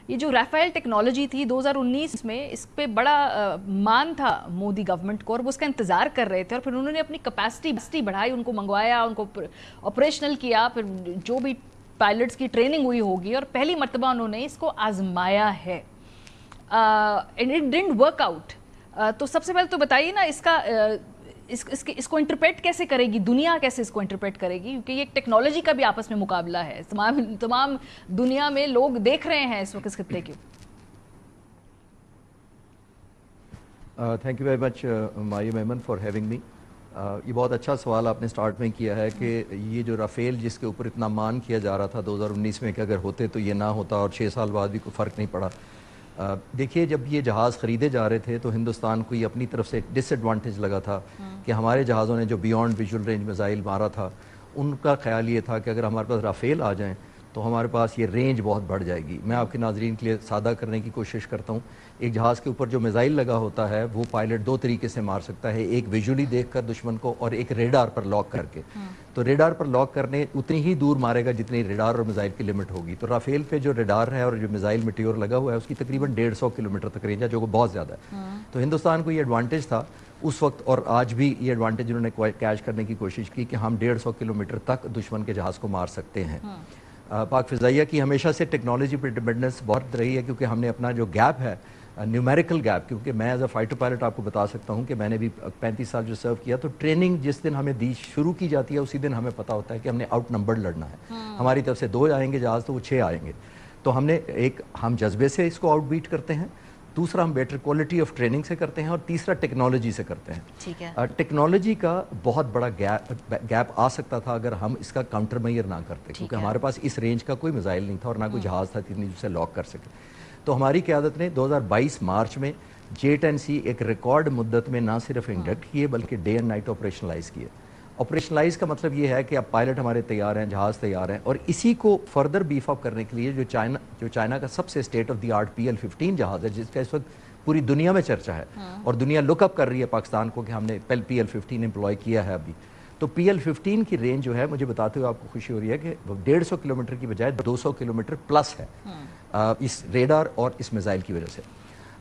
یہ جو Rafale technology تھی 2019 میں، اس پہ بڑا مان تھا مودی گورنمنٹ کو، اور وہ اس کا انتظار کر رہے تھے، اور پھر انہوں نے اپنی کیپیسٹی بڑھائی، ان کو منگوایا، ان کو آپریشنل کیا، پھر جو بھی پائلٹس کی ٹریننگ ہوئی ہوگی، اور پہلی مرتبہ انہوں نے اس کو آزمایا ہے. And it didn't work out. تو سب سے پہلے تو بتائیے نا اس کو انٹرپریٹ کیسے کرے گی دنیا، کیسے اس کو انٹرپریٹ کرے گی، کیونکہ یہ ایک ٹیکنالوجی کا بھی آپس میں مقابلہ ہے، تمام دنیا میں لوگ دیکھ رہے ہیں اس وقت اس خطے کی. Thank you very much my Memon for having me. یہ بہت اچھا سوال آپ نے سٹارٹ میں کیا ہے کہ یہ جو رافیل جس کے اوپر اتنا مان کیا جا رہا تھا 2019 میں کہ اگر ہوتے تو یہ نہ ہوتا، اور 6 سال بعد بھی کوئی فرق نہیں پڑا. دیکھیے، جب یہ جہاز خریدے جا رہے تھے تو ہندوستان کو یہ اپنی طرف سے ڈس ایڈوانٹیج لگا تھا کہ ہمارے جہازوں نے جو بیونڈ ویژول رینج میزائل مارا تھا، ان کا خیال یہ تھا کہ اگر ہمارے پاس رافیل آ جائیں تو ہمارے پاس یہ رینج بہت بڑھ جائے گی. میں آپ کے ناظرین کے لیے سادہ کرنے کی کوشش کرتا ہوں. ایک جہاز کے اوپر جو میزائل لگا ہوتا ہے وہ پائلٹ 2 طریقے سے مار سکتا ہے، ایک ویژولی دیکھ کر دشمن کو، اور ایک ریڈار پر لاک کر کے. تو ریڈار پر لاک کرنے اتنی ہی دور مارے گا جتنی ریڈار اور میزائل کی لمٹ ہوگی. تو رافیل پہ جو ریڈار ہے اور جو میزائل میٹیور لگا ہوا ہے اس کی تقریباً 150 کلومیٹر تک رینج ہے، جو کہ بہت زیادہ ہے. تو ہندوستان کو یہ ایڈوانٹیج تھا اس وقت، اور آج بھی یہ ایڈوانٹیج انہوں نے کیچ کرنے کی کوشش کی کہ ہم 150 کلومیٹر تک دشمن کے جہاز کو مار سکتے ہیں. پاک فضائیہ کی ہمیشہ سے ٹیکنالوجی پہ ڈپینڈنس بہت رہی ہے، کیونکہ ہم نے اپنا جو گیپ ہے نیومیریکل گیپ، کیونکہ میں ایز اے فائٹر پائلٹ آپ کو بتا سکتا ہوں کہ میں نے بھی 35 سال جو سرو کیا، تو ٹریننگ جس دن ہمیں دی شروع کی جاتی ہے اسی دن ہمیں پتہ ہوتا ہے کہ ہم نے آؤٹ نمبرڈ لڑنا ہے. ہماری طرف سے 2 آئیں گے جہاز تو وہ 6 آئیں گے. تو ہم نے ہم جذبے سے اس کو آؤٹ بیٹ کرتے ہیں، دوسرا ہم بیٹر کوالٹی آف ٹریننگ سے کرتے ہیں، اور تیسرا ٹیکنالوجی سے کرتے ہیں. ٹھیک ہے. ٹیکنالوجی کا بہت بڑا گیپ آ سکتا تھا اگر ہم اس کا کاؤنٹر میئر نہ کرتے، کیونکہ ہمارے پاس اس رینج کا کوئی میزائل نہیں تھا اور نہ کوئی جہاز تھا جسے لاک کر سکے. تو ہماری قیادت نے 2022 مارچ میں J-10C ایک ریکارڈ مدت میں نہ صرف انڈکٹ کیے بلکہ ڈے اینڈ نائٹ آپریشنلائز کیے. آپریشنلائز کا مطلب یہ ہے کہ اب پائلٹ ہمارے تیار ہیں، جہاز تیار ہیں، اور اسی کو فردر بیف اپ کرنے کے لیے جو چائنا کا سب سے state of the art PL-15 جہاز ہے، جس کا اس وقت پوری دنیا میں چرچا ہے اور دنیا لک اپ کر رہی ہے پاکستان کو کہ ہم نے PL-15 امپلائی کیا ہے ابھی. تو PL-15 کی رینج جو ہے، مجھے بتاتے ہوئے آپ کو خوشی ہو رہی ہے کہ 150 کلومیٹر کی بجائے 200 کلومیٹر پلس ہے اس ریڈار اور اس میزائل کی وجہ سے.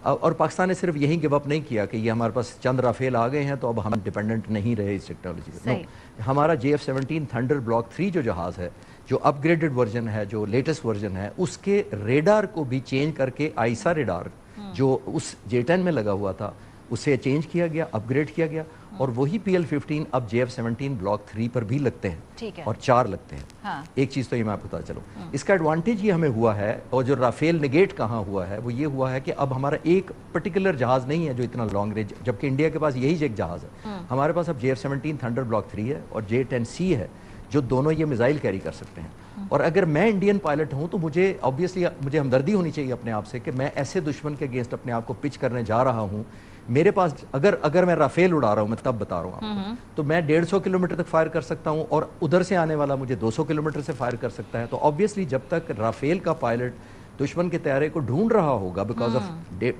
اور پاکستان نے صرف یہی گو اپ نہیں کیا کہ یہ ہمارے پاس چند رافیل آ گئے ہیں تو اب ہم ڈیپینڈنٹ نہیں رہے اس ٹیکنالوجی پہ. ہمارا JF-17 تھنڈر بلاک 3 جو جہاز ہے، جو اپ گریڈڈ ورژن ہے، جو لیٹسٹ ورژن ہے، اس کے ریڈار کو بھی چینج کر کے آئیسا ریڈار جو اس J-10 میں لگا ہوا تھا اسے چینج کیا گیا، اپ گریڈ کیا گیا، اور وہی PL-15 اب JF-17 بلاک 3 پر بھی لگتے ہیں اور 4 لگتے ہیں. ایک چیز تو یہ میں آپ کو بتا چلوں، اس کا ایڈوانٹیج یہ ہمیں ہوا ہے، اور جو رافیل نگیٹ کہاں ہوا ہے وہ یہ ہوا ہے کہ اب ہمارا ایک پرٹیکولر جہاز نہیں ہے جو اتنا لانگ رینج، جبکہ انڈیا کے پاس یہی ایک جہاز ہے. ہمارے پاس اب JF-17 تھنڈر بلاک 3 ہے اور J-10C ہے، جو دونوں یہ میزائل کیری کر سکتے ہیں. اور اگر میں انڈین پائلٹ ہوں تو مجھے آبویسلی مجھے ہمدردی ہونی چاہیے اپنے آپ سے کہ میں ایسے دشمن کے اگینسٹ اپنے آپ کو پچ کرنے جا رہا ہوں. میرے پاس اگر میں رافیل اڑا رہا ہوں، میں تب بتا رہا ہوں آپ کو، تو میں 150 کلومیٹر تک فائر کر سکتا ہوں، اور ادھر سے آنے والا مجھے 200 کلومیٹر سے فائر کر سکتا ہے. تو آبویسلی جب تک رافیل کا پائلٹ دشمن کے طیارے کو ڈھونڈ رہا ہوگا بیکاز آف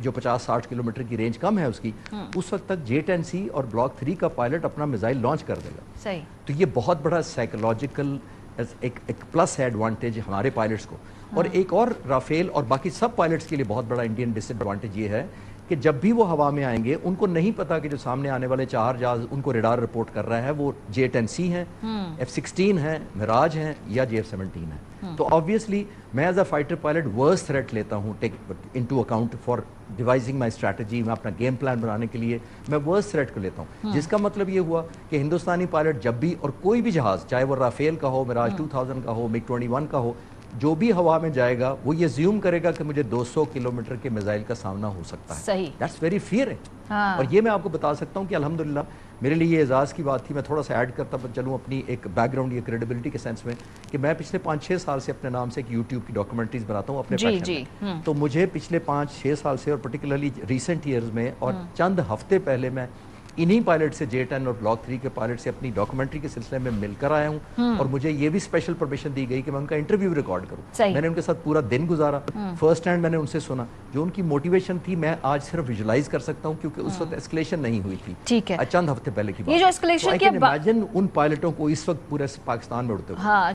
جو 50-60 کلومیٹر کی رینج کم ہے اس کی، اس وقت تک J-10C اور بلاک 3 کا پائلٹ اپنا میزائل لانچ کر دے گا. تو یہ بہت بڑا سائیکولوجیکل ایک پلس ہے ایڈوانٹیج ہمارے پائلٹس کو. اور ایک اور رافیل اور باقی سب پائلٹس کے لیے بہت بڑا انڈین ڈس ایڈوانٹیج یہ ہے کہ جب بھی وہ ہوا میں آئیں گے ان کو نہیں پتا کہ جو سامنے آنے والے 4 جہاز ان کو ریڈار رپورٹ کر رہا ہے وہ J-10C ہیں، F-16 ہیں، میراج ہیں یا JF-17 ہیں. تو آبویسلی میں as a fighter pilot versus threat لیتا ہوں into account for devising my strategy. میں اپنا گیم پلان بنانے کے لیے میں ورس تھریٹ کو لیتا ہوں، جس کا مطلب یہ ہوا کہ ہندوستانی پائلٹ جب بھی، اور کوئی بھی جہاز چاہے وہ رافیل کا ہو، میراج 2000 کا ہو، MiG-21 کا ہو، جو بھی ہوا میں جائے گا وہ یہ زیوم کرے گا کہ مجھے 200 کلومیٹر کے میزائل کا سامنا ہو سکتا ہے. صحیح. That's very fearing. اور یہ میں آپ کو بتا سکتا ہوں کہ الحمدللہ میرے لیے یہ اعزاز کی بات تھی. میں تھوڑا سا ایڈ کرتا چلوں اپنی ایک بیک گراؤنڈ، یہ کریڈیبلٹی کے سینس میں، کہ میں پچھلے 5-6 سال سے اپنے نام سے ایک یوٹیوب کی ڈاکومنٹریز بناتا ہوں اپنے پیشن میں. تو مجھے پچھلے 5-6 سال سے، اور پرٹیکولرلی ریسنٹ ایئرز میں، اور چند ہفتے پہلے میں انہی پائلٹ سے J-10 اور بلاک 3 کے پائلٹ سے اپنی ڈاکومنٹری کے سلسلے میں مل کر آیا ہوں، اور مجھے یہ بھی اسپیشل پرمیشن دی گئی کہ میں ان کا انٹرویو ریکارڈ کروں. میں نے ان کے ساتھ پورا دن گزارا، فرسٹ ہینڈ میں نے ان سے سنا. جو ان کی موٹیویشن تھی میں آج صرف ویژولائز کر سکتا ہوں کیونکہ اس وقت ایسکلیشن نہیں ہوئی تھی. ٹھیک ہے. چند ہفتے پہلے کی بات. یہ جو ایسکلیشن کی امیجن ان پائلٹوں کو اس وقت پورے پاکستان میں اڑتے ہوئے.